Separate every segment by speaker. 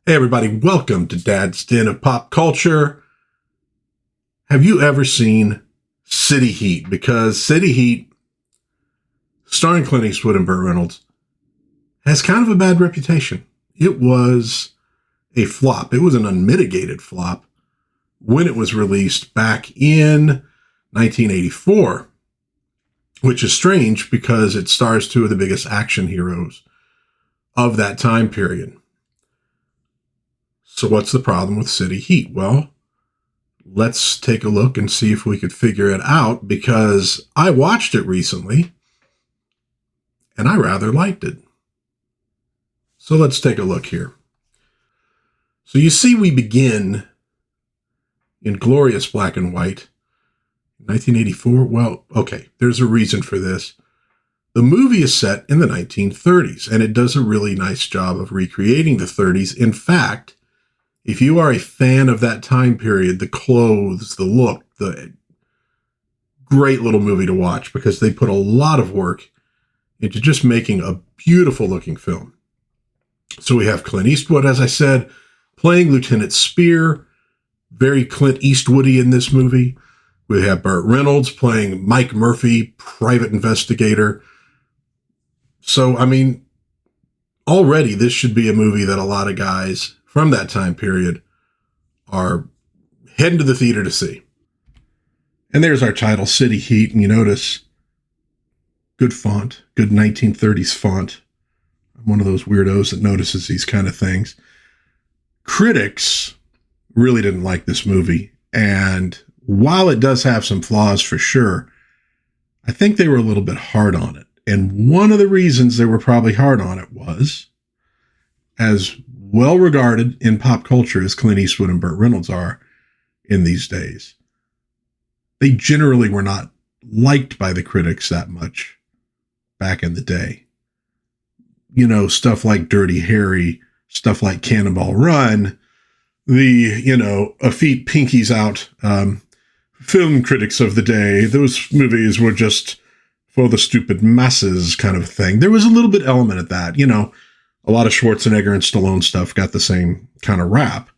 Speaker 1: Hey everybody, welcome to Dad's Den of Pop Culture. Have you ever seen City Heat? Because City Heat, starring Clint Eastwood and Burt Reynolds, has kind of a bad reputation. It was a flop. It was an unmitigated flop when it was released back in 1984, which is strange because it stars two of the biggest action heroes of that time period. So what's the problem with City Heat? Well, let's take a look and see if we could figure it out, because I watched it recently and I rather liked it. So let's take a look here. So you see, we begin in glorious black and white. 1984? Well, okay, there's a reason for this. The movie is set in the 1930s, and it does a really nice job of recreating the 30s. In fact, if you are a fan of that time period, the clothes, the look, the great little movie to watch, because they put a lot of work into just making a beautiful looking film. So we have Clint Eastwood, as I said, playing Lieutenant Spear, very Clint Eastwoody in this movie. We have Burt Reynolds playing Mike Murphy, private investigator. So, I mean, already this should be a movie that a lot of guys from that time period are heading to the theater to see. And there's our title, City Heat, and you notice good font, good 1930s font. I'm one of those weirdos that notices these kind of things. Critics really didn't like this movie, and while it does have some flaws for sure, I think they were a little bit hard on it. And one of the reasons they were probably hard on it was, as well regarded in pop culture as Clint Eastwood and Burt Reynolds are in these days, they generally were not liked by the critics that much back in the day. You know, stuff like Dirty Harry, stuff like Cannonball Run, the, effete pinkies out film critics of the day, those movies were just for the stupid masses kind of thing. There was a little bit element of that, a lot of Schwarzenegger and Stallone stuff got the same kind of rap,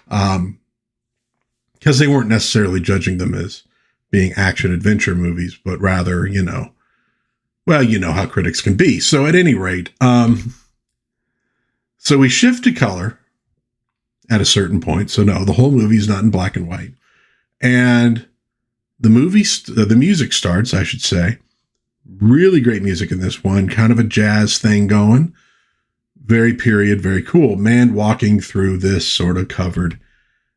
Speaker 1: because they weren't necessarily judging them as being action adventure movies, but rather, how critics can be. So at any rate, so we shift to color at a certain point. So no, the whole movie is not in black and white. And the music starts, I should say. Really great music in this one, kind of a jazz thing going. Very period, very cool. Man walking through this sort of covered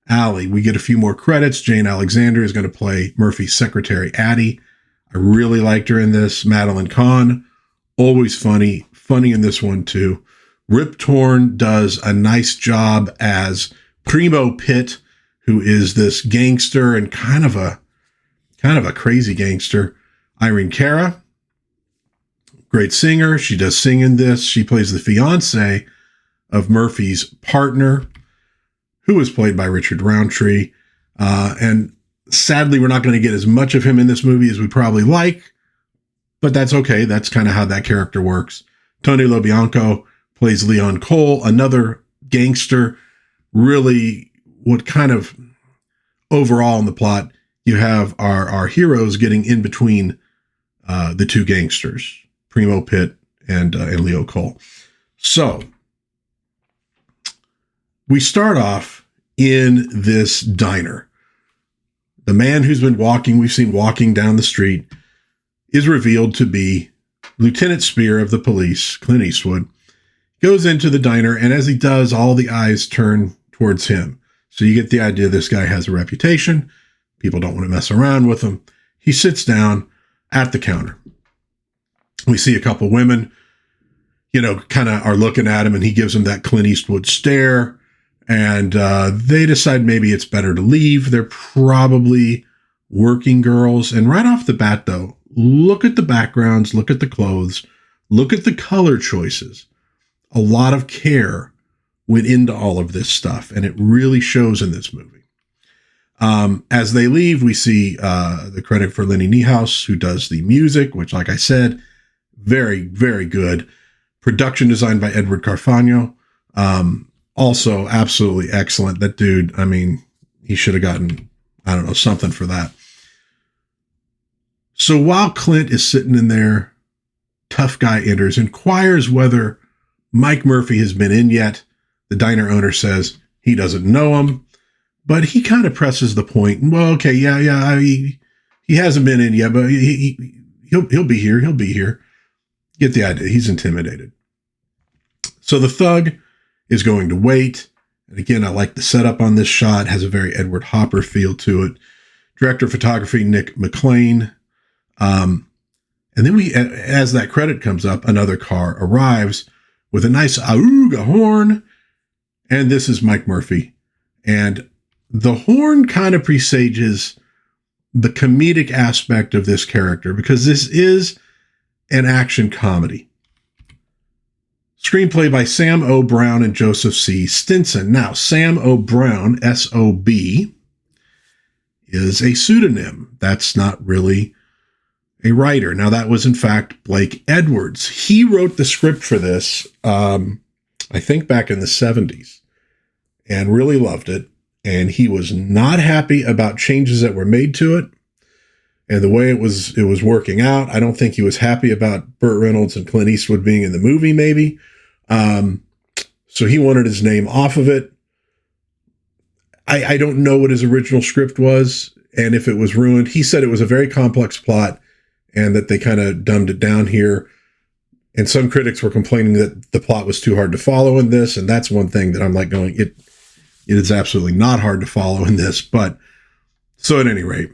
Speaker 1: alley. We get a few more credits. Jane Alexander is going to play Murphy's secretary, Addie. I really liked her in this. Madeline Kahn, always funny in this one too. Rip Torn does a nice job as Primo Pitt, who is this gangster and kind of a crazy gangster. Irene Cara, great singer. She does sing in this. She plays the fiance of Murphy's partner, who is played by Richard Roundtree. And sadly, we're not going to get as much of him in this movie as we probably like, but that's okay. That's kind of how that character works. Tony Bianco plays Leon Cole, another gangster. Really, what kind of overall in the plot, you have our heroes getting in between the two gangsters, Primo Pitt and Leo Cole. So we start off in this diner. The man who's been we've seen walking down the street, is revealed to be Lieutenant Spear of the police, Clint Eastwood. Goes into the diner, and as he does, all the eyes turn towards him. So you get the idea this guy has a reputation. People don't want to mess around with him. He sits down at the counter. We see a couple women, kind of are looking at him, and he gives them that Clint Eastwood stare. And they decide maybe it's better to leave. They're probably working girls. And right off the bat, though, look at the backgrounds, look at the clothes, look at the color choices. A lot of care went into all of this stuff, and it really shows in this movie. As they leave, we see the credit for Lenny Niehaus, who does the music, which, like I said, very, very good. Production designed by Edward Carfagno. Also, absolutely excellent. That dude, I mean, he should have gotten, I don't know, something for that. So while Clint is sitting in there, tough guy enters, inquires whether Mike Murphy has been in yet. The diner owner says he doesn't know him, but he kind of presses the point. Well, okay, yeah, he hasn't been in yet, but he'll be here. He'll be here. Get the idea. He's intimidated. So the thug is going to wait. And again, I like the setup on this shot. It has a very Edward Hopper feel to it. Director of photography, Nick McLean. And then as that credit comes up, another car arrives with a nice auga horn. And this is Mike Murphy. And the horn kind of presages the comedic aspect of this character, because this is an action comedy. Screenplay by Sam O. Brown and Joseph C. Stinson. Now, Sam O. Brown, S-O-B, is a pseudonym. That's not really a writer. Now, that was, in fact, Blake Edwards. He wrote the script for this, I think, back in the 70s, and really loved it. And he was not happy about changes that were made to it and the way it was working out. I don't think he was happy about Burt Reynolds and Clint Eastwood being in the movie, maybe. So he wanted his name off of it. I don't know what his original script was and if it was ruined. He said it was a very complex plot and that they kind of dumbed it down here. And some critics were complaining that the plot was too hard to follow in this. And that's one thing that I'm like going, it is absolutely not hard to follow in this. But so at any rate,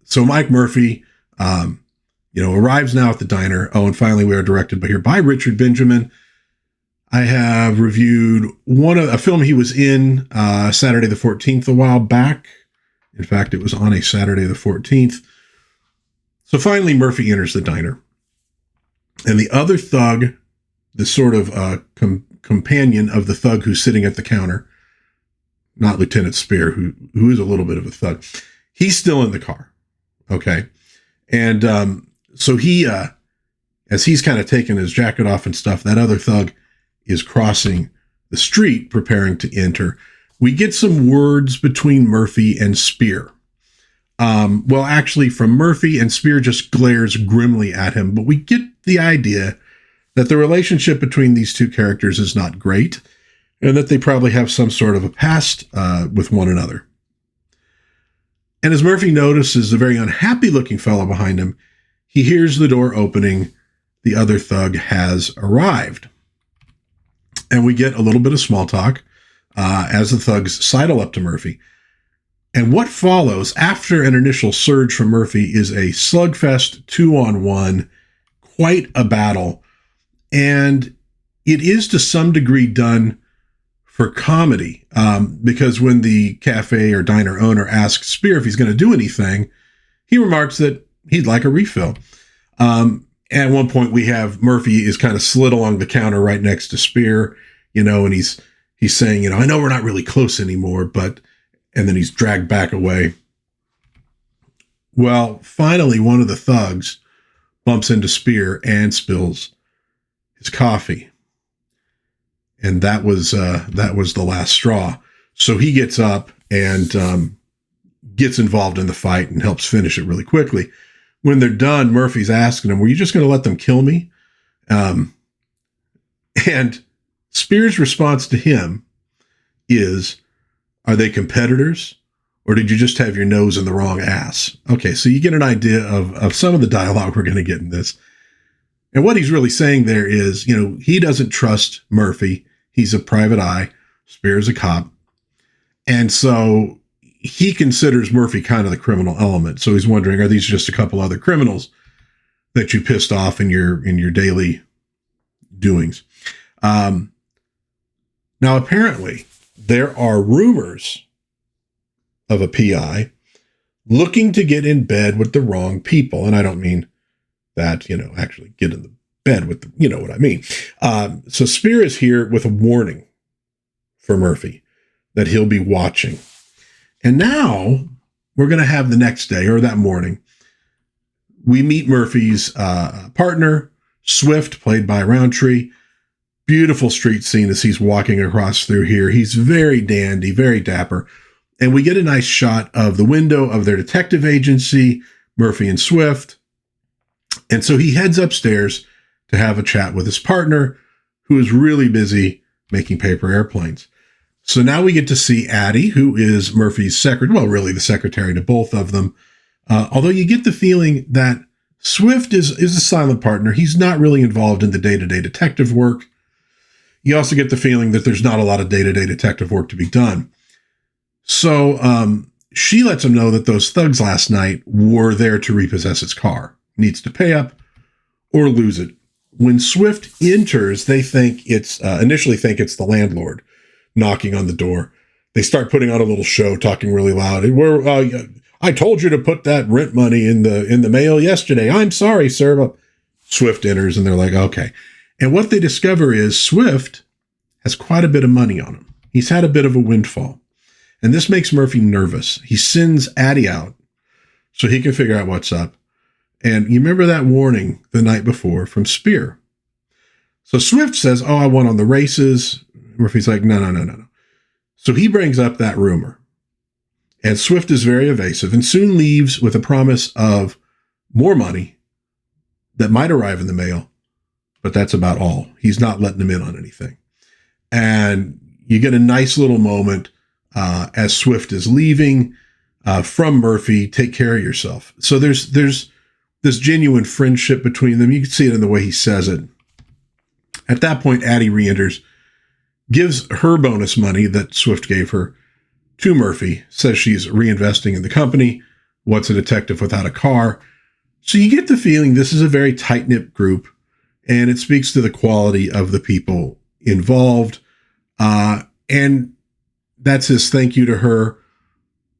Speaker 1: so Mike Murphy, arrives now at the diner. Oh, and finally we are directed by Richard Benjamin. I have reviewed a film he was in, Saturday the 14th, a while back. In fact, it was on a Saturday the 14th. So finally Murphy enters the diner. And the other thug, the sort of companion of the thug who's sitting at the counter, not Lieutenant Spear, who is a little bit of a thug, he's still in the car. Okay. And so he, as he's kind of taking his jacket off and stuff, that other thug is crossing the street, preparing to enter. We get some words between Murphy and Spear. Well, actually, from Murphy, and Spear just glares grimly at him, but we get the idea that the relationship between these two characters is not great, and that they probably have some sort of a past with one another. And as Murphy notices a very unhappy-looking fellow behind him, he hears the door opening. The other thug has arrived. And we get a little bit of small talk as the thugs sidle up to Murphy. And what follows after an initial surge from Murphy is a slugfest 2-on-1, quite a battle. And it is to some degree done for comedy, because when the cafe or diner owner asks Spear if he's going to do anything, he remarks that he'd like a refill. At one point we have Murphy is kind of slid along the counter right next to Spear, and he's saying, I know we're not really close anymore, and then he's dragged back away. Well, finally, one of the thugs bumps into Spear and spills his coffee. And that was the last straw. So he gets up and gets involved in the fight and helps finish it really quickly. When they're done, Murphy's asking him, were you just going to let them kill me? And Spear's response to him is, are they competitors, or did you just have your nose in the wrong ass? Okay, so you get an idea of some of the dialogue we're going to get in this. And what he's really saying there is, he doesn't trust Murphy. He's a private eye. Spear's a cop. And so he considers Murphy kind of the criminal element. So he's wondering, are these just a couple other criminals that you pissed off in your daily doings? Now, apparently, there are rumors of a PI looking to get in bed with the wrong people. And I don't mean that, actually get in the bed with what I mean. So Spear is here with a warning for Murphy that he'll be watching. And now we're going to have the next day, or that morning, we meet Murphy's partner, Swift, played by Roundtree. Beautiful street scene as he's walking across through here. He's very dandy, very dapper. And we get a nice shot of the window of their detective agency, Murphy and Swift. And so he heads upstairs to have a chat with his partner, who is really busy making paper airplanes. So now we get to see Addie, who is Murphy's secretary, well, really the secretary to both of them. Although you get the feeling that Swift is a silent partner. He's not really involved in the day-to-day detective work. You also get the feeling that there's not a lot of day-to-day detective work to be done. So she lets him know that those thugs last night were there to repossess his car. Needs to pay up or lose it. When Swift enters, they initially think it's the landlord knocking on the door. They start putting on a little show, talking really loud. I told you to put that rent money in the mail yesterday. I'm sorry, sir. But Swift enters and they're like, okay. And what they discover is Swift has quite a bit of money on him. He's had a bit of a windfall. And this makes Murphy nervous. He sends Addie out so he can figure out what's up. And you remember that warning the night before from Spear. So Swift says, I won on the races. Murphy's like, no. So he brings up that rumor. And Swift is very evasive and soon leaves with a promise of more money that might arrive in the mail. But that's about all. He's not letting them in on anything. And you get a nice little moment as Swift is leaving from Murphy, take care of yourself. So there's this genuine friendship between them. You can see it in the way he says it. At that point, Addie re-enters, gives her bonus money that Swift gave her to Murphy, says she's reinvesting in the company. What's a detective without a car? So you get the feeling this is a very tight-knit group, and it speaks to the quality of the people involved. And that's his thank you to her.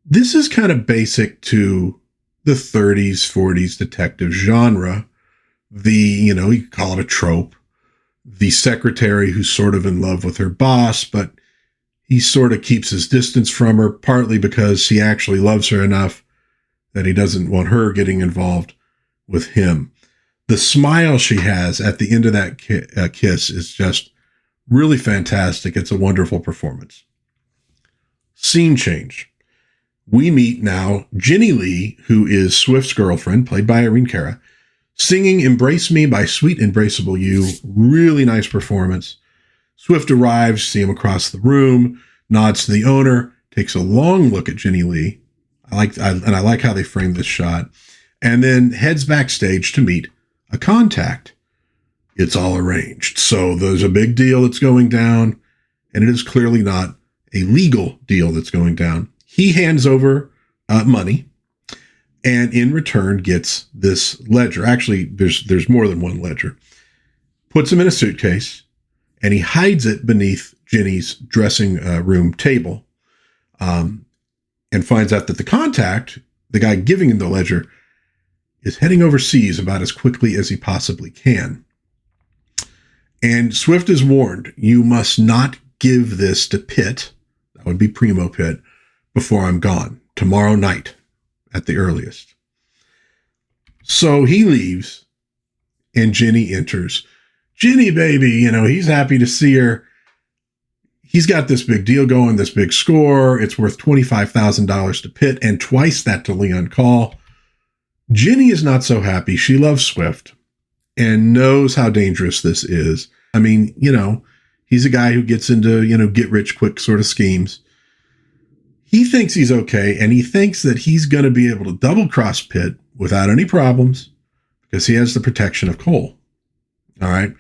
Speaker 1: This is kind of basic to the 30s, 40s detective genre. You could call it a trope. The secretary who's sort of in love with her boss, but he sort of keeps his distance from her, partly because he actually loves her enough that he doesn't want her getting involved with him. The smile she has at the end of that kiss is just really fantastic. It's a wonderful performance. Scene change. We meet now Ginny Lee, who is Swift's girlfriend, played by Irene Cara, singing Embrace Me by Sweet Embraceable You. Really nice performance. Swift arrives, see him across the room, nods to the owner, takes a long look at Ginny Lee. I like how they framed this shot, and then heads backstage to meet a contact. It's all arranged. So there's a big deal that's going down, and it is clearly not a legal deal that's going down. He hands over money, and in return gets this ledger. Actually, there's more than one ledger. Puts him in a suitcase, and he hides it beneath Ginny's dressing room table, and finds out that the contact, the guy giving him the ledger, is heading overseas about as quickly as he possibly can. And Swift is warned, you must not give this to Pitt, that would be Primo Pitt, before I'm gone, tomorrow night at the earliest. So he leaves, and Ginny enters. Ginny, baby, he's happy to see her. He's got this big deal going, this big score. It's worth $25,000 to Pitt and twice that to Leon Call. Ginny is not so happy. She loves Swift and knows how dangerous this is. I mean, he's a guy who gets into, get rich quick sort of schemes. He thinks he's okay, and he thinks that he's going to be able to double cross Pitt without any problems because he has the protection of Cole. All right. And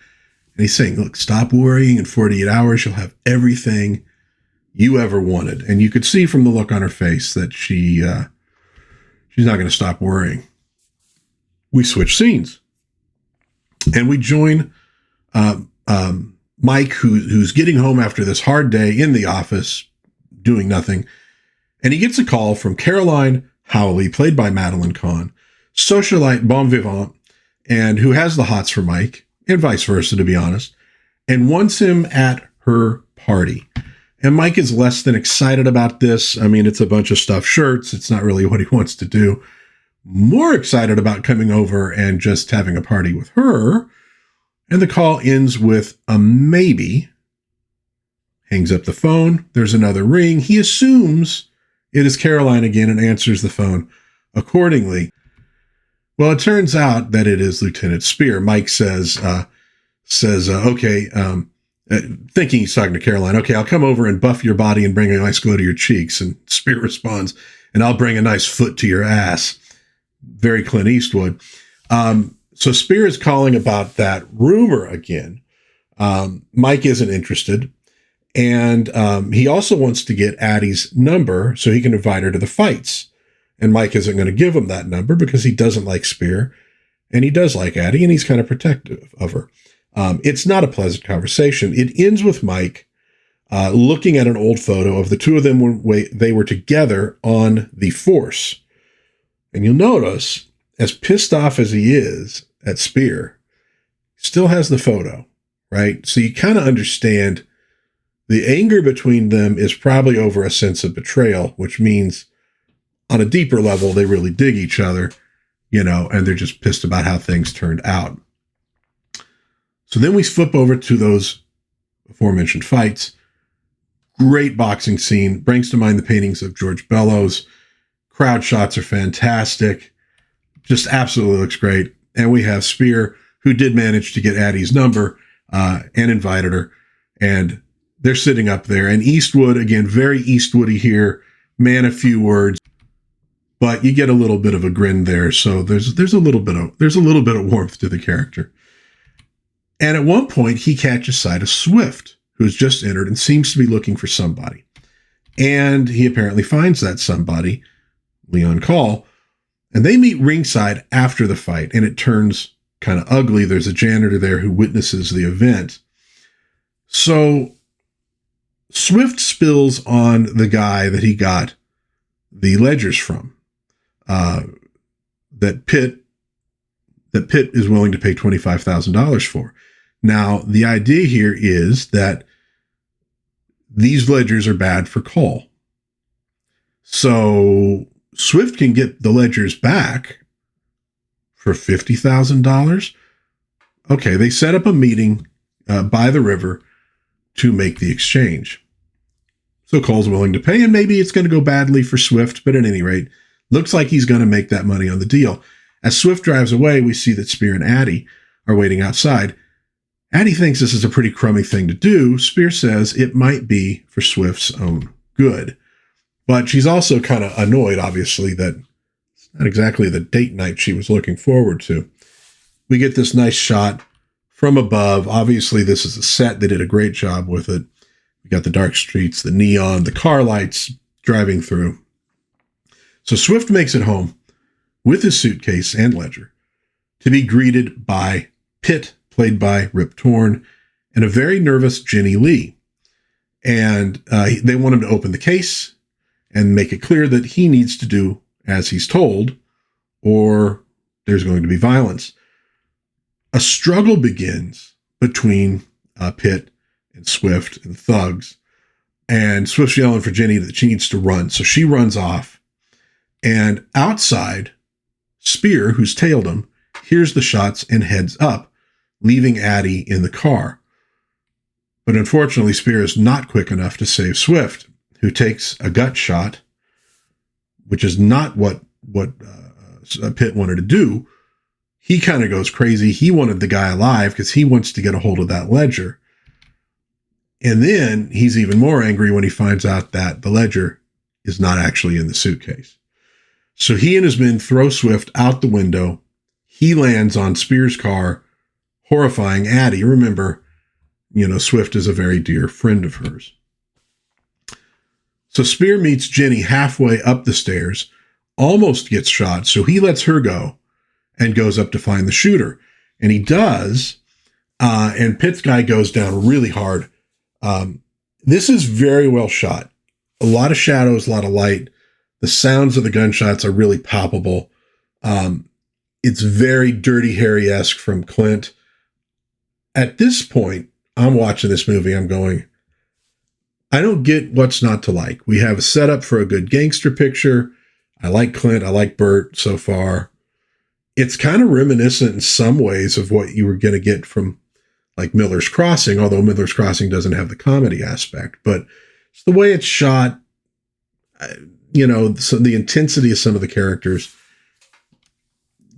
Speaker 1: he's saying, look, stop worrying. In 48 hours, you'll have everything you ever wanted. And you could see from the look on her face that she's not going to stop worrying. We switch scenes, and we join Mike, who's getting home after this hard day in the office, doing nothing. And he gets a call from Caroline Howley, played by Madeline Kahn, socialite bon vivant, and who has the hots for Mike, and vice versa, to be honest, and wants him at her party. And Mike is less than excited about this. I mean, it's a bunch of stuffed shirts. It's not really what he wants to do. More excited about coming over and just having a party with her. And the call ends with a maybe. Hangs up the phone. There's another ring. He assumes it is Caroline again and answers the phone accordingly. Well, it turns out that it is Lieutenant Spear. Mike says, okay, thinking he's talking to Caroline, okay, I'll come over and buff your body and bring a nice glow to your cheeks. And Spear responds, and I'll bring a nice foot to your ass. Very Clint Eastwood. So Spear is calling about that rumor again. Mike isn't interested. And he also wants to get Addie's number so he can invite her to the fights. And Mike isn't going to give him that number because he doesn't like Spear. And he does like Addie, and he's kind of protective of her. It's not a pleasant conversation. It ends with Mike looking at an old photo of the two of them when they were together on the force. And you'll notice, as pissed off as he is at Spear, he still has the photo, right? So you kind of understand the anger between them is probably over a sense of betrayal, which means on a deeper level, they really dig each other, and they're just pissed about how things turned out. So then we flip over to those aforementioned fights. Great boxing scene. Brings to mind the paintings of George Bellows. Crowd shots are fantastic. Just absolutely looks great. And we have Spear, who did manage to get Addie's number and invited her. And they're sitting up there. And Eastwood, again, very Eastwoody here. Man, a few words. But you get a little bit of a grin there. So there's a little bit of warmth to the character. And at one point, he catches sight of Swift, who's just entered and seems to be looking for somebody. And he apparently finds that somebody, Leon Call, and they meet ringside after the fight, and it turns kind of ugly. There's a janitor there who witnesses the event. So Swift spills on the guy that he got the ledgers from, that Pitt is willing to pay $25,000 for. Now, the idea here is that these ledgers are bad for Cole. So Swift can get the ledgers back for $50,000. Okay, they set up a meeting by the river to make the exchange. So Cole's willing to pay, and maybe it's going to go badly for Swift, but at any rate, looks like he's going to make that money on the deal. As Swift drives away, we see that Spear and Addie are waiting outside. Addie thinks this is a pretty crummy thing to do. Spear says it might be for Swift's own good. But she's also kind of annoyed, obviously, that it's not exactly the date night she was looking forward to. We get this nice shot from above. Obviously, this is a set. They did a great job with it. We got the dark streets, the neon, the car lights driving through. So Swift makes it home with his suitcase and ledger to be greeted by Pitt, played by Rip Torn, and a very nervous Jenny Lee. And they want him to open the case and make it clear that he needs to do as he's told, or there's going to be violence. A struggle begins between Pitt and Swift and thugs, and Swift's yelling for Jenny that she needs to run. So she runs off, and outside, Spear, who's tailed him, hears the shots and heads up, leaving Addie in the car. But unfortunately, Spear is not quick enough to save Swift, who takes a gut shot, which is not what Pitt wanted to do. He kind of goes crazy. He wanted the guy alive because he wants to get a hold of that ledger. And then he's even more angry when he finds out that the ledger is not actually in the suitcase. So he and his men throw Swift out the window. He lands on Spear's car, horrifying Addie. Remember, Swift is a very dear friend of hers. So Spear meets Jenny halfway up the stairs, almost gets shot, so he lets her go and goes up to find the shooter. And he does, and Pitt's guy goes down really hard. This is very well shot. A lot of shadows, a lot of light. The sounds of the gunshots are really palpable. It's very Dirty Harry-esque from Clint. At this point, I'm watching this movie, I'm going, I don't get what's not to like. We have a setup for a good gangster picture. I like Clint. I like Burt so far. It's kind of reminiscent in some ways of what you were going to get from like Miller's Crossing, although Miller's Crossing doesn't have the comedy aspect. But it's the way it's shot, so the intensity of some of the characters.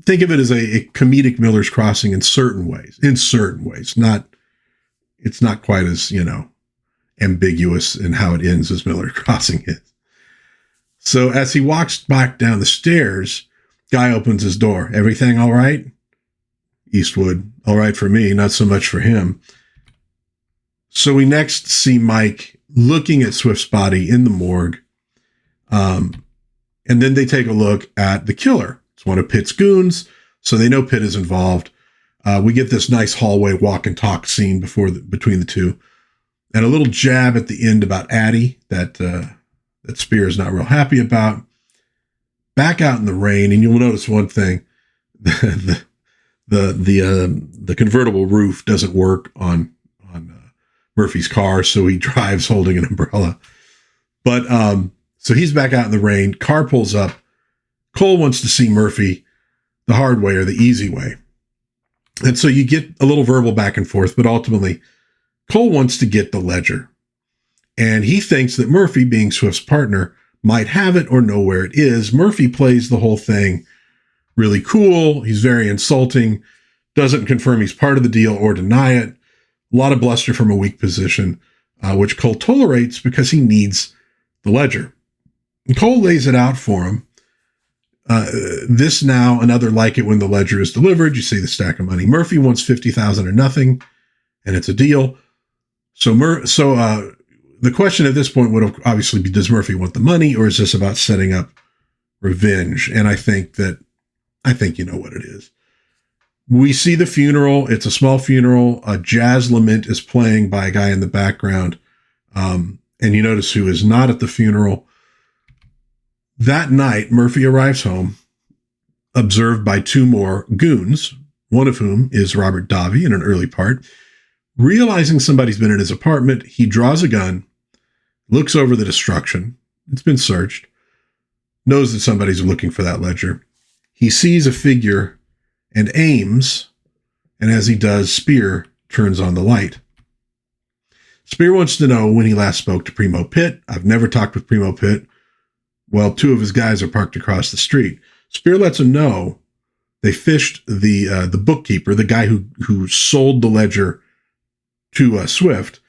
Speaker 1: Think of it as a comedic Miller's Crossing in certain ways. It's not quite as, ambiguous in how it ends as Miller's Crossing is. So as he walks back down the stairs, guy opens his door. Everything all right? Eastwood, all right for me, not so much for him. So we next see Mike looking at Swift's body in the morgue. And then they take a look at the killer. It's one of Pitt's goons, so they know Pitt is involved. We get this nice hallway walk and talk scene between the two. And a little jab at the end about Addie that Spear is not real happy about. Back out in the rain, and you'll notice one thing: the convertible roof doesn't work on Murphy's car, so he drives holding an umbrella. But so he's back out in the rain. Car pulls up. Cole wants to see Murphy the hard way or the easy way, and so you get a little verbal back and forth. But ultimately, Cole wants to get the ledger, and he thinks that Murphy, being Swift's partner, might have it or know where it is. Murphy plays the whole thing really cool. He's very insulting, doesn't confirm he's part of the deal or deny it. A lot of bluster from a weak position, which Cole tolerates because he needs the ledger. And Cole lays it out for him. This now, another like it when the ledger is delivered. You see the stack of money. Murphy wants $50,000 or nothing, and it's a deal. So the question at this point would obviously be, does Murphy want the money, or is this about setting up revenge? And I think you know what it is. We see the funeral. It's a small funeral. A jazz lament is playing by a guy in the background. And you notice who is not at the funeral. That night, Murphy arrives home, observed by two more goons, one of whom is Robert Davi in an early part. Realizing somebody's been in his apartment, he draws a gun, looks over the destruction. It's been searched. Knows that somebody's looking for that ledger. He sees a figure and aims, and as he does, Spear turns on the light. Spear wants to know when he last spoke to Primo Pitt. I've never talked with Primo Pitt. Well, two of his guys are parked across the street. Spear lets him know they fished the bookkeeper, the guy who sold the ledger to Swift.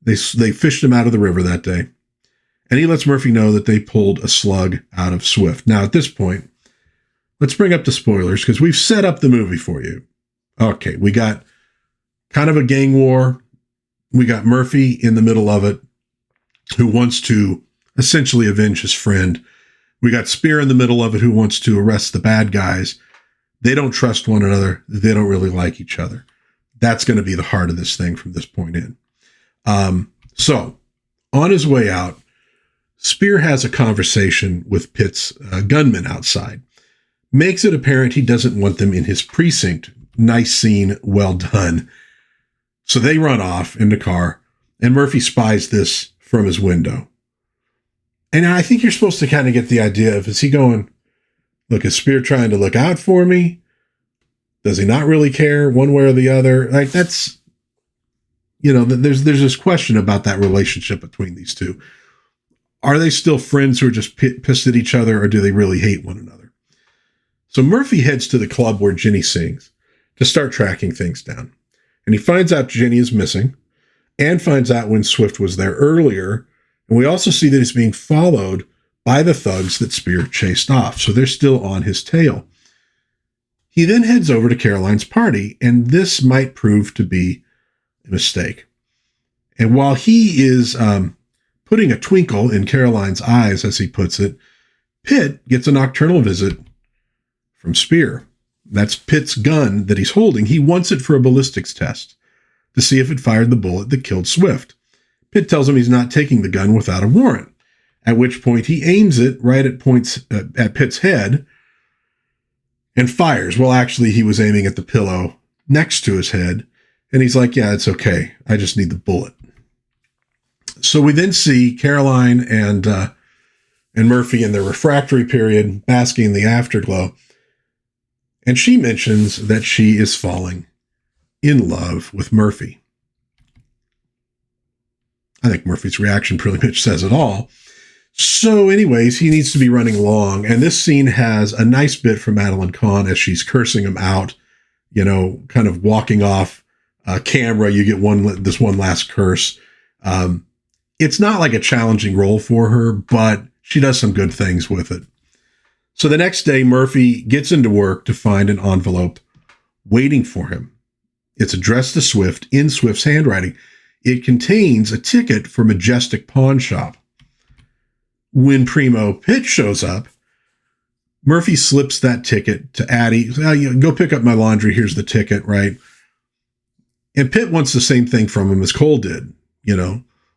Speaker 1: They fished him out of the river that day. And he lets Murphy know that they pulled a slug out of Swift. Now, at this point, let's bring up the spoilers, because we've set up the movie for you. Okay, we got kind of a gang war. We got Murphy in the middle of it, who wants to essentially avenge his friend. We got Spear in the middle of it, who wants to arrest the bad guys. They don't trust one another. They don't really like each other. That's going to be the heart of this thing from this point in. So, on his way out, Spear has a conversation with Pitt's gunmen outside. Makes it apparent he doesn't want them in his precinct. Nice scene, well done. So they run off in the car, and Murphy spies this from his window. And I think you're supposed to kind of get the idea of, is he going, look, is Spear trying to look out for me? Does he not really care one way or the other? Like, that's, there's this question about that relationship between these two. Are they still friends who are just pissed at each other, or do they really hate one another? So Murphy heads to the club where Ginny sings to start tracking things down. And he finds out Ginny is missing, and finds out when Swift was there earlier. And we also see that he's being followed by the thugs that Spear chased off. So they're still on his tail. He then heads over to Caroline's party, and this might prove to be a mistake. And while he is putting a twinkle in Caroline's eyes, as he puts it, Pitt gets a nocturnal visit from Spear. That's Pitt's gun that he's holding. He wants it for a ballistics test to see if it fired the bullet that killed Swift. Pitt tells him he's not taking the gun without a warrant, at which point he aims it right at Pitt's head and fires. Well, actually, he was aiming at the pillow next to his head, and he's like, yeah, it's okay. I just need the bullet. So we then see Caroline and Murphy in their refractory period, basking in the afterglow. And she mentions that she is falling in love with Murphy. I think Murphy's reaction pretty much says it all. So anyways, he needs to be running along. And this scene has a nice bit from Madeline Kahn as she's cursing him out, kind of walking off camera. You get this one last curse. It's not like a challenging role for her, but she does some good things with it. So the next day, Murphy gets into work to find an envelope waiting for him. It's addressed to Swift in Swift's handwriting. It contains a ticket for Majestic Pawn Shop. When Primo Pitt shows up, Murphy slips that ticket to Addie. Go pick up my laundry. Here's the ticket, right? And Pitt wants the same thing from him as Cole did.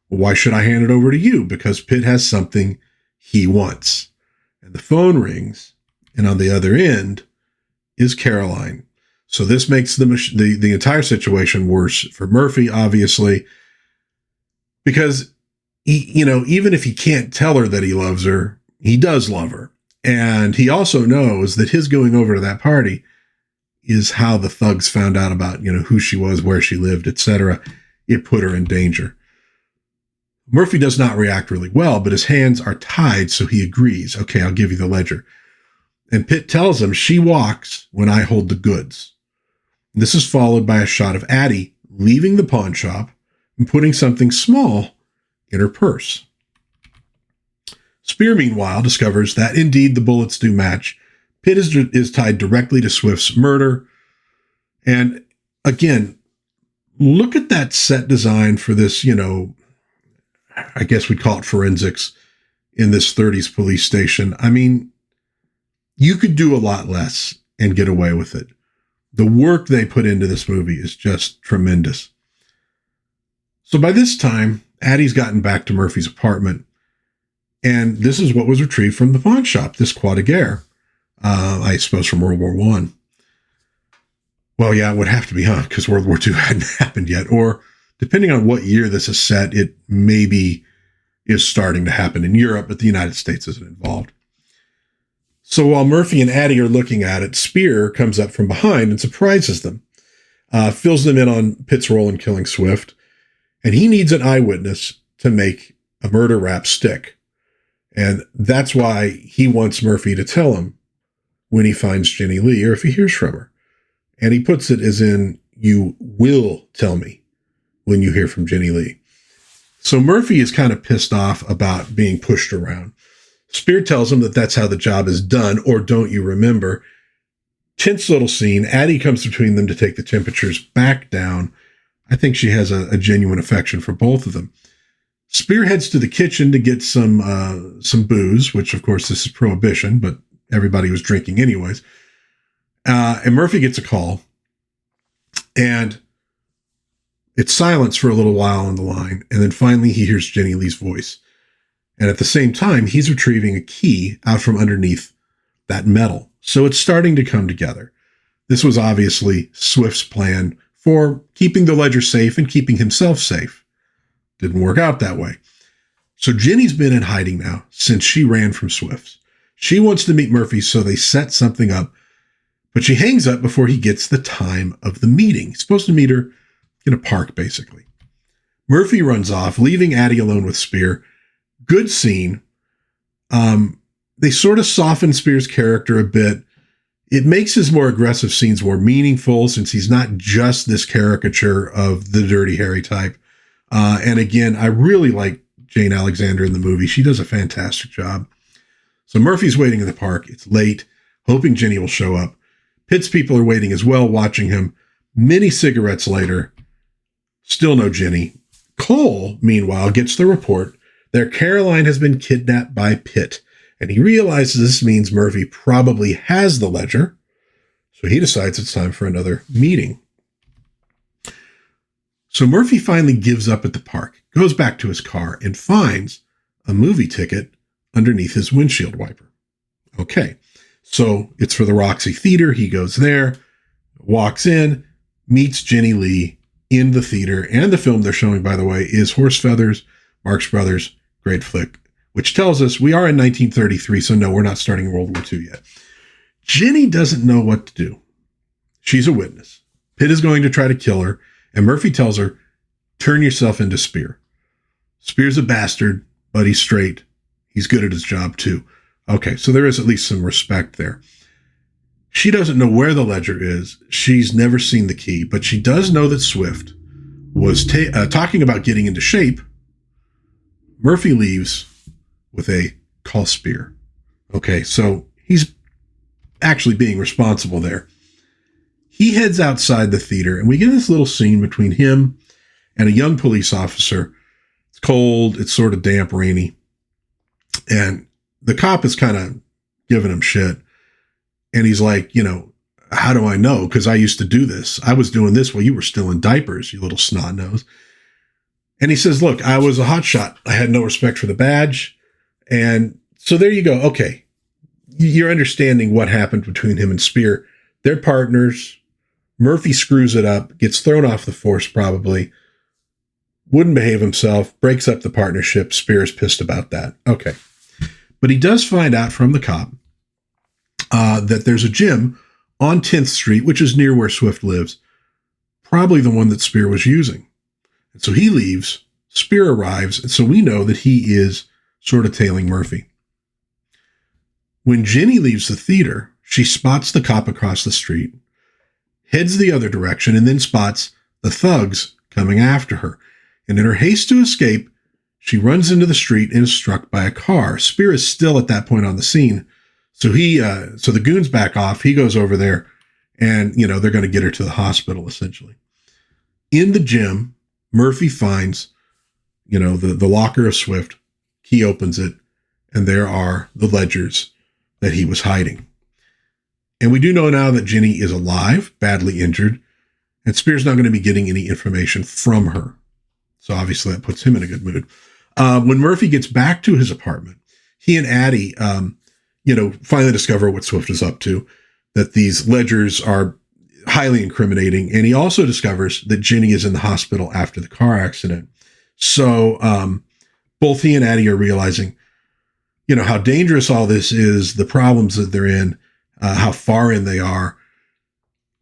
Speaker 1: Why should I hand it over to you? Because Pitt has something he wants. And the phone rings, and on the other end is Caroline. So this makes the entire situation worse for Murphy, obviously, because even if he can't tell her that he loves her, he does love her. And he also knows that his going over to that party is how the thugs found out about, who she was, where she lived, etc. It put her in danger. Murphy does not react really well, but his hands are tied, so he agrees. Okay, I'll give you the ledger. And Pitt tells him she walks when I hold the goods. This is followed by a shot of Addie leaving the pawn shop and putting something small in her purse. Spear, meanwhile, discovers that indeed the bullets do match. Pitt is tied directly to Swift's murder. And again, look at that set design for this, I guess we'd call it forensics in this 30s police station. I mean, you could do a lot less and get away with it. The work they put into this movie is just tremendous. So by this time, Addie's gotten back to Murphy's apartment, and this is what was retrieved from the pawn shop, this Croix de Guerre, I suppose from World War I. Well, yeah, it would have to be, because World War II hadn't happened yet, or depending on what year this is set, it maybe is starting to happen in Europe, but the United States isn't involved. So while Murphy and Addie are looking at it, Spear comes up from behind and surprises them, fills them in on Pitt's role in killing Swift, and he needs an eyewitness to make a murder rap stick. And that's why he wants Murphy to tell him when he finds Jenny Lee, or if he hears from her. And he puts it as in, you will tell me when you hear from Jenny Lee. So Murphy is kind of pissed off about being pushed around. Spear tells him that that's how the job is done, or don't you remember? Tense little scene. Addie comes between them to take the temperatures back down. I think she has a genuine affection for both of them. Spear heads to the kitchen to get some booze, which of course this is Prohibition, but everybody was drinking anyways. And Murphy gets a call, and it's silence for a little while on the line. And then finally he hears Jenny Lee's voice. And at the same time, he's retrieving a key out from underneath that metal. So it's starting to come together. This was obviously Swift's plan for keeping the ledger safe and keeping himself safe. Didn't work out that way. So Jenny's been in hiding now since she ran from Swift's. She wants to meet Murphy, so they set something up. But she hangs up before he gets the time of the meeting. He's supposed to meet her in a park, basically. Murphy runs off, leaving Addie alone with Spear. Good scene. They sort of soften Spear's character a bit. It makes his more aggressive scenes more meaningful, since he's not just this caricature of the Dirty Harry type. And again, I really like Jane Alexander in the movie. She does a fantastic job. So Murphy's waiting in the park. It's late, hoping Jenny will show up. Pitt's people are waiting as well, watching him. Many cigarettes later, still no Jenny. Cole, meanwhile, gets the report that Caroline has been kidnapped by Pitt, and he realizes this means Murphy probably has the ledger, so he decides it's time for another meeting. So Murphy finally gives up at the park, goes back to his car, and finds a movie ticket underneath his windshield wiper. Okay, so it's for the Roxy Theater. He goes there, walks in, meets Jenny Lee in the theater, and the film they're showing, by the way, is Horse Feathers, Marx Brothers, great flick, which tells us we are in 1933, so no, we're not starting World War II yet. Jenny doesn't know what to do. She's a witness. Pitt is going to try to kill her, and Murphy tells her, turn yourself into Spear. Spear's a bastard, but he's straight. He's good at his job, too. Okay, so there is at least some respect there. She doesn't know where the ledger is. She's never seen the key, but she does know that Swift was talking about getting into shape. Murphy leaves with a call Spear. Okay, so he's actually being responsible there. He heads outside the theater, and we get this little scene between him and a young police officer. It's cold, it's sort of damp, rainy, and the cop is kind of giving him shit. And he's like, how do I know? Because I used to do this. I was doing this while you were still in diapers, you little snot nose. And he says, look, I was a hotshot. I had no respect for the badge. And so there you go. Okay. You're understanding what happened between him and Spear. They're partners. Murphy screws it up, gets thrown off the force probably, wouldn't behave himself, breaks up the partnership. Spear's pissed about that. Okay. But he does find out from the cop that there's a gym on 10th Street, which is near where Swift lives, probably the one that Spear was using. And so he leaves, Spear arrives, and so we know that he is sort of tailing Murphy. When Ginny leaves the theater, she spots the cop across the street, heads the other direction, and then spots the thugs coming after her. And in her haste to escape, she runs into the street and is struck by a car. Spear is still at that point on the scene. So so the goons back off. He goes over there and, they're going to get her to the hospital, essentially. In the gym, Murphy finds, the locker of Swift. He opens it, and there are the ledgers that he was hiding. And we do know now that Ginny is alive, badly injured, and Spear's not going to be getting any information from her. So obviously that puts him in a good mood. When Murphy gets back to his apartment, he and Addie, finally discover what Swift is up to, that these ledgers are highly incriminating. And he also discovers that Ginny is in the hospital after the car accident. So both he and Addie are realizing, how dangerous all this is, the problems that they're in, how far in they are,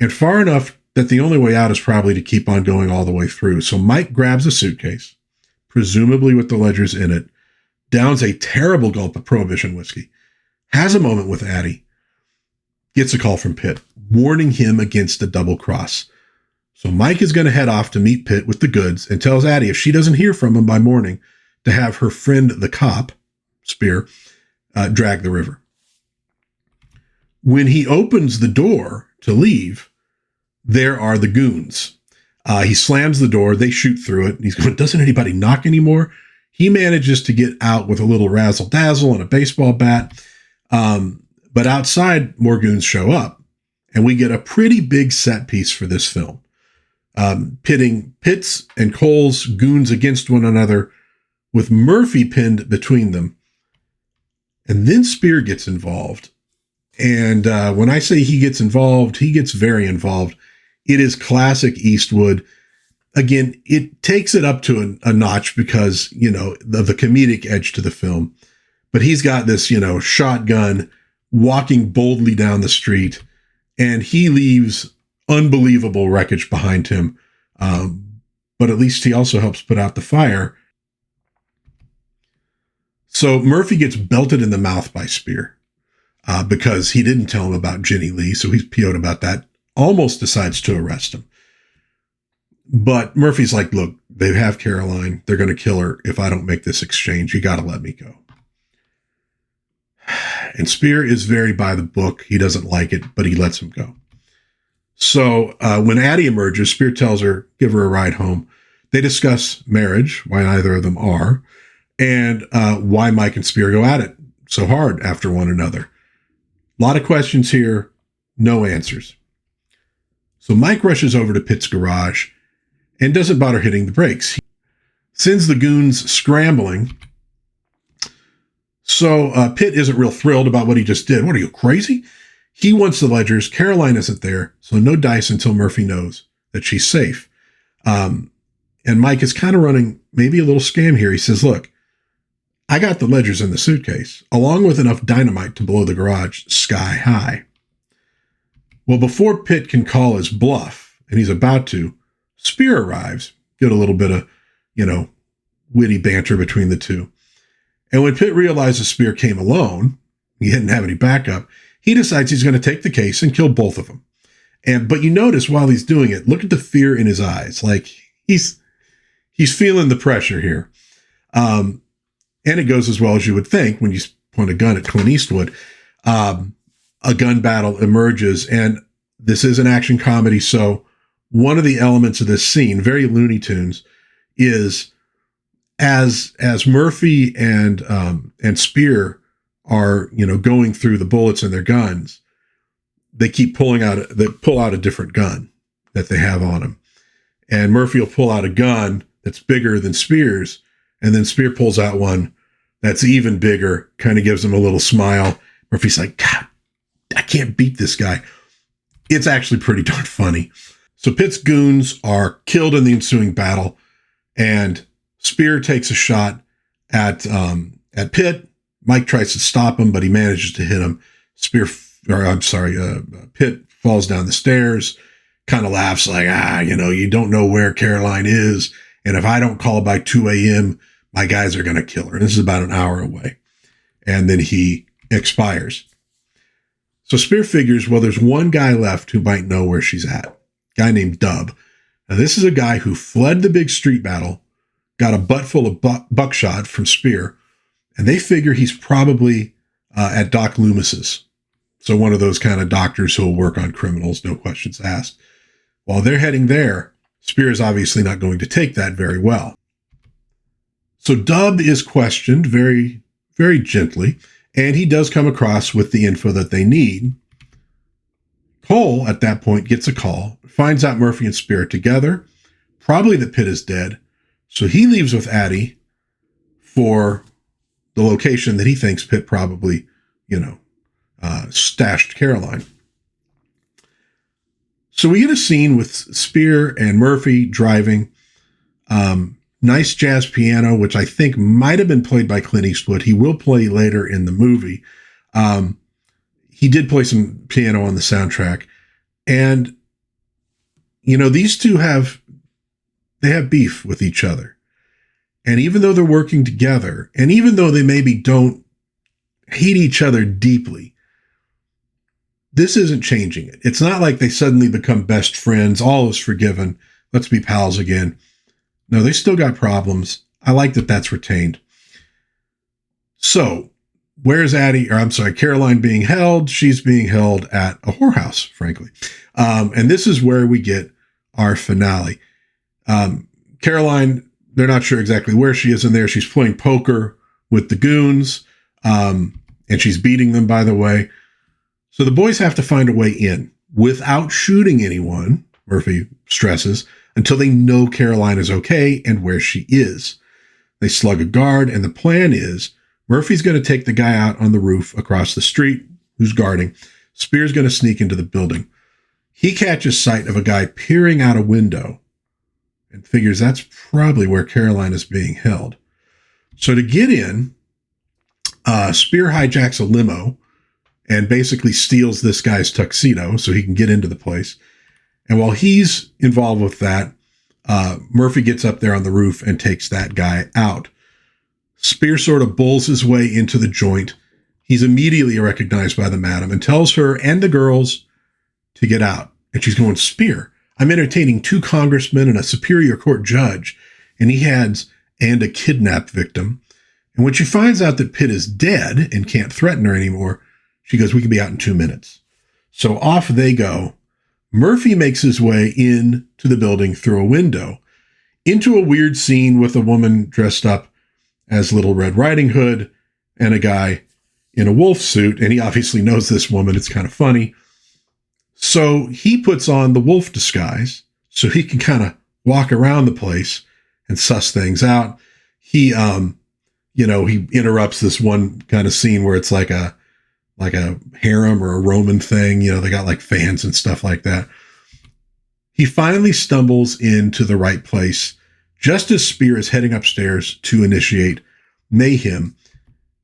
Speaker 1: and far enough that the only way out is probably to keep on going all the way through. So Mike grabs a suitcase, presumably with the ledgers in it, downs a terrible gulp of Prohibition whiskey, has a moment with Addie, gets a call from Pitt, warning him against a double cross. So Mike is going to head off to meet Pitt with the goods and tells Addie if she doesn't hear from him by morning to have her friend, the cop, Spear, drag the river. When he opens the door to leave, there are the goons. He slams the door. They shoot through it. And he's going, doesn't anybody knock anymore? He manages to get out with a little razzle-dazzle and a baseball bat. But outside, more goons show up. And we get a pretty big set piece for this film. Pitting Pitt's and Cole's goons against one another with Murphy pinned between them. And then Spear gets involved. And when I say he gets involved, he gets very involved. It is classic Eastwood. Again, it takes it up to a notch because, the comedic edge to the film. But he's got this, shotgun walking boldly down the street, and he leaves unbelievable wreckage behind him. But at least he also helps put out the fire. So Murphy gets belted in the mouth by Spear because he didn't tell him about Ginny Lee. So he's PO'd about that. Almost decides to arrest him. But Murphy's like, look, they have Caroline. They're going to kill her if I don't make this exchange. You got to let me go. And Spear is very by the book. He doesn't like it, but he lets him go. So when Addie emerges, Spear tells her, give her a ride home. They discuss marriage, why neither of them are, and why Mike and Spear go at it so hard after one another. A lot of questions here, no answers. So Mike rushes over to Pitt's garage and doesn't bother hitting the brakes. He sends the goons scrambling. So Pitt isn't real thrilled about what he just did. What are you, crazy? He wants the ledgers. Caroline isn't there, so no dice until Murphy knows that she's safe. And Mike is kind of running maybe a little scam here. He says, look, I got the ledgers in the suitcase, along with enough dynamite to blow the garage sky high. Well, before Pitt can call his bluff and he's about to, Spear arrives. Get a little bit of, witty banter between the two. And when Pitt realizes Spear came alone, he didn't have any backup, he decides he's going to take the case and kill both of them. But you notice while he's doing it, look at the fear in his eyes. Like he's feeling the pressure here. And it goes as well as you would think when you point a gun at Clint Eastwood. A gun battle emerges, and this is an action comedy. So one of the elements of this scene, very Looney Tunes, is as Murphy and Spear are, going through the bullets in their guns, they pull out a different gun that they have on them. And Murphy will pull out a gun that's bigger than Spear's, and then Spear pulls out one that's even bigger, kind of gives him a little smile. Murphy's like, God, I can't beat this guy. It's actually pretty darn funny. So Pitt's goons are killed in the ensuing battle, and Spear takes a shot at Pitt. Mike tries to stop him, but he manages to hit him. Pitt falls down the stairs, kind of laughs like, you don't know where Caroline is, and if I don't call by 2 a.m., my guys are going to kill her. And this is about an hour away. And then he expires. So Spear figures, well, there's one guy left who might know where she's at. A guy named Dub. Now, this is a guy who fled the big street battle, got a butt full of buckshot from Spear, and they figure he's probably at Doc Loomis's. So one of those kind of doctors who will work on criminals, no questions asked. While they're heading there, Spear is obviously not going to take that very well. So Dub is questioned very, very gently, and he does come across with the info that they need. Cole, at that point, gets a call, finds out Murphy and Spear are together, probably that Pitt is dead, so he leaves with Addie for the location that he thinks Pitt probably, stashed Caroline. So we get a scene with Spear and Murphy driving. Nice jazz piano, which I think might have been played by Clint Eastwood. He will play later in the movie. He did play some piano on the soundtrack. And, these two have beef with each other. And even though they're working together, and even though they maybe don't hate each other deeply, this isn't changing it. It's not like they suddenly become best friends. All is forgiven. Let's be pals again. No, they still got problems. I like that that's retained. So, where's Caroline being held? She's being held at a whorehouse, frankly. And this is where we get our finale. Caroline, they're not sure exactly where she is in there. She's playing poker with the goons, and she's beating them, by the way. So the boys have to find a way in without shooting anyone, Murphy stresses, until they know Caroline is okay and where she is. They slug a guard, and the plan is Murphy's going to take the guy out on the roof across the street who's guarding. Spear's going to sneak into the building. He catches sight of a guy peering out a window and figures that's probably where Caroline is being held. So to get in, Spear hijacks a limo and basically steals this guy's tuxedo so he can get into the place. And while he's involved with that, Murphy gets up there on the roof and takes that guy out. Spear sort of bulls his way into the joint. He's immediately recognized by the madam and tells her and the girls to get out. And she's going, Spear, I'm entertaining 2 congressmen and a superior court judge. And he has, and a kidnapped victim. And when she finds out that Pitt is dead and can't threaten her anymore, she goes, we can be out in 2 minutes. So off they go. Murphy makes his way into the building through a window into a weird scene with a woman dressed up as Little Red Riding Hood and a guy in a wolf suit. And he obviously knows this woman. It's kind of funny. So he puts on the wolf disguise so he can kind of walk around the place and suss things out. He, he interrupts this one kind of scene where it's like a harem or a Roman thing. They got like fans and stuff like that. He finally stumbles into the right place just as Spear is heading upstairs to initiate mayhem.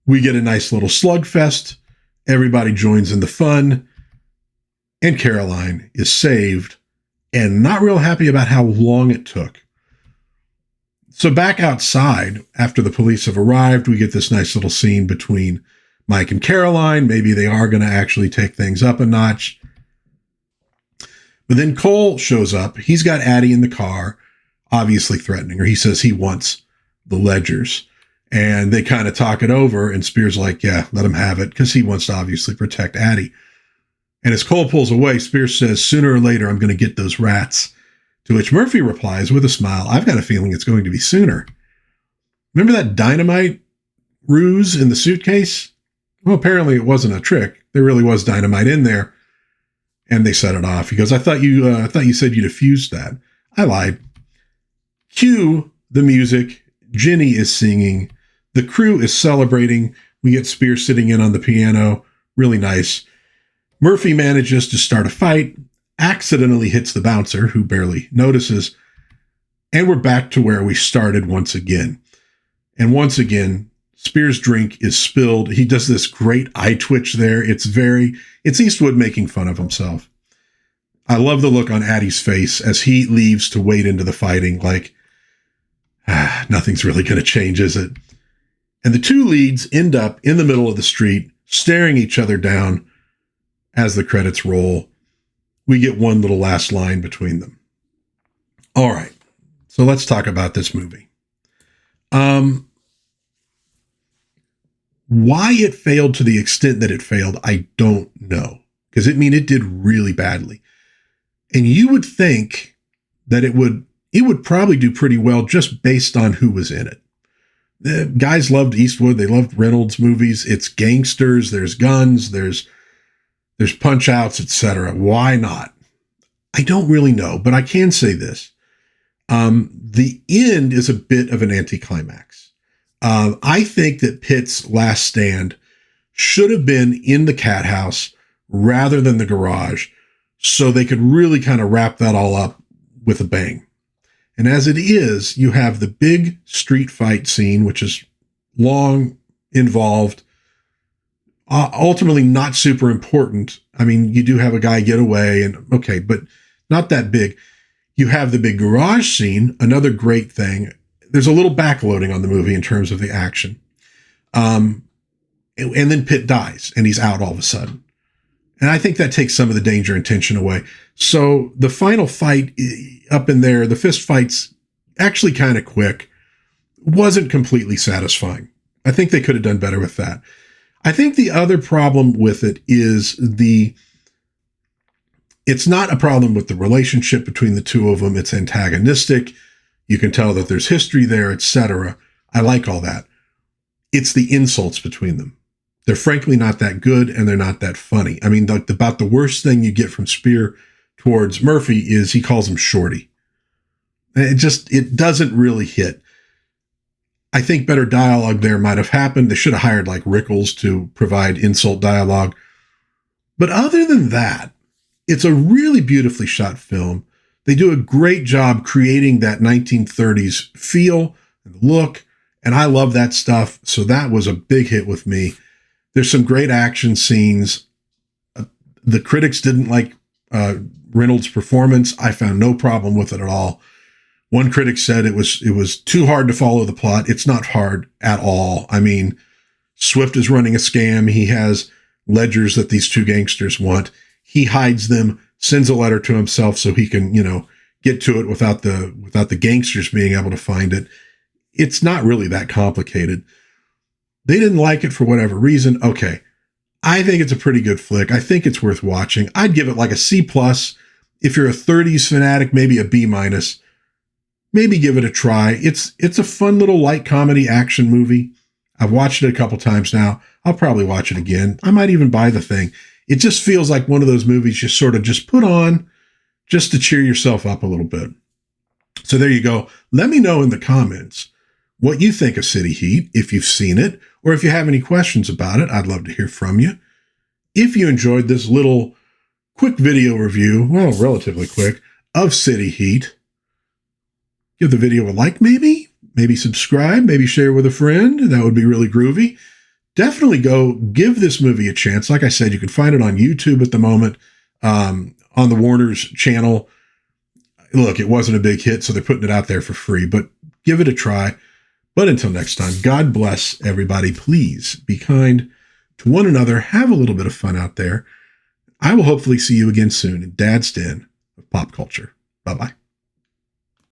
Speaker 1: We get a nice little slugfest. Everybody joins in the fun. And Caroline is saved and not real happy about how long it took. So back outside, after the police have arrived, we get this nice little scene between Mike and Caroline. Maybe they are going to actually take things up a notch. But then Cole shows up. He's got Addie in the car, obviously threatening her. He says he wants the ledgers. And they kind of talk it over, and Spears like, yeah, let him have it, because he wants to obviously protect Addie. And as Cole pulls away, Spears says, sooner or later, I'm going to get those rats. To which Murphy replies with a smile, I've got a feeling it's going to be sooner. Remember that dynamite ruse in the suitcase? Well, apparently it wasn't a trick. There really was dynamite in there. And they set it off. He goes, I thought you said you defused that. I lied. Cue the music. Ginny is singing. The crew is celebrating. We get Spears sitting in on the piano. Really nice. Murphy manages to start a fight, accidentally hits the bouncer, who barely notices, and we're back to where we started once again. And once again, Spears' drink is spilled. He does this great eye twitch there. It's Eastwood making fun of himself. I love the look on Addie's face as he leaves to wade into the fighting, like, nothing's really going to change, is it? And the two leads end up in the middle of the street, staring each other down as the credits roll. We get one little last line between them. All right. So let's talk about this movie. Why it failed to the extent that it failed, I don't know. Because it did really badly. And you would think that it would probably do pretty well just based on who was in it. The guys loved Eastwood. They loved Reynolds movies. It's gangsters. There's guns. There's punch outs, etc. Why not? I don't really know, but I can say this. The end is a bit of an anticlimax. I think that Pitt's last stand should have been in the cat house rather than the garage, so they could really kind of wrap that all up with a bang. And as it is, you have the big street fight scene, which is long, involved, ultimately not super important. I mean, you do have a guy get away, and okay, but not that big. You have the big garage scene, another great thing. There's a little backloading on the movie in terms of the action. And then Pitt dies, and he's out all of a sudden. And I think that takes some of the danger and tension away. So the final fight up in there, the fist fight's actually kind of quick, wasn't completely satisfying. I think they could have done better with that. I think the other problem with it is it's not a problem with the relationship between the two of them. It's antagonistic. You can tell that there's history there, etc. I like all that. It's the insults between them. They're frankly not that good, and they're not that funny. I mean, about the worst thing you get from Spear towards Murphy is he calls him Shorty. It doesn't really hit. I think better dialogue there might have happened. They should have hired like Rickles to provide insult dialogue. But other than that, it's a really beautifully shot film. They do a great job creating that 1930s feel and look, and I love that stuff. So that was a big hit with me. There's some great action scenes. The critics didn't like Reynolds' performance. I found no problem with it at all. One critic said it was too hard to follow the plot. It's not hard at all. I mean, Swift is running a scam. He has ledgers that these two gangsters want. He hides them, sends a letter to himself so he can, get to it without the gangsters being able to find it. It's not really that complicated. They didn't like it for whatever reason. Okay. I think it's a pretty good flick. I think it's worth watching. I'd give it like a C+. If you're a 30s fanatic, maybe a B-. Maybe give it a try. It's a fun little light comedy action movie. I've watched it a couple times now. I'll probably watch it again. I might even buy the thing. It just feels like one of those movies you sort of just put on just to cheer yourself up a little bit. So there you go. Let me know in the comments what you think of City Heat, if you've seen it, or if you have any questions about it. I'd love to hear from you. If you enjoyed this little quick video review, well, relatively quick, of City Heat, give the video a like, maybe subscribe, maybe share with a friend. That would be really groovy. Definitely go give this movie a chance. Like I said, you can find it on YouTube at the moment, on the Warner's channel. look, it wasn't a big hit, so they're putting it out there for free, but give it a try. But until next time, God bless everybody. Please be kind to one another. Have a little bit of fun out there. I will hopefully see you again soon in Dad's Den of Pop Culture. Bye-bye.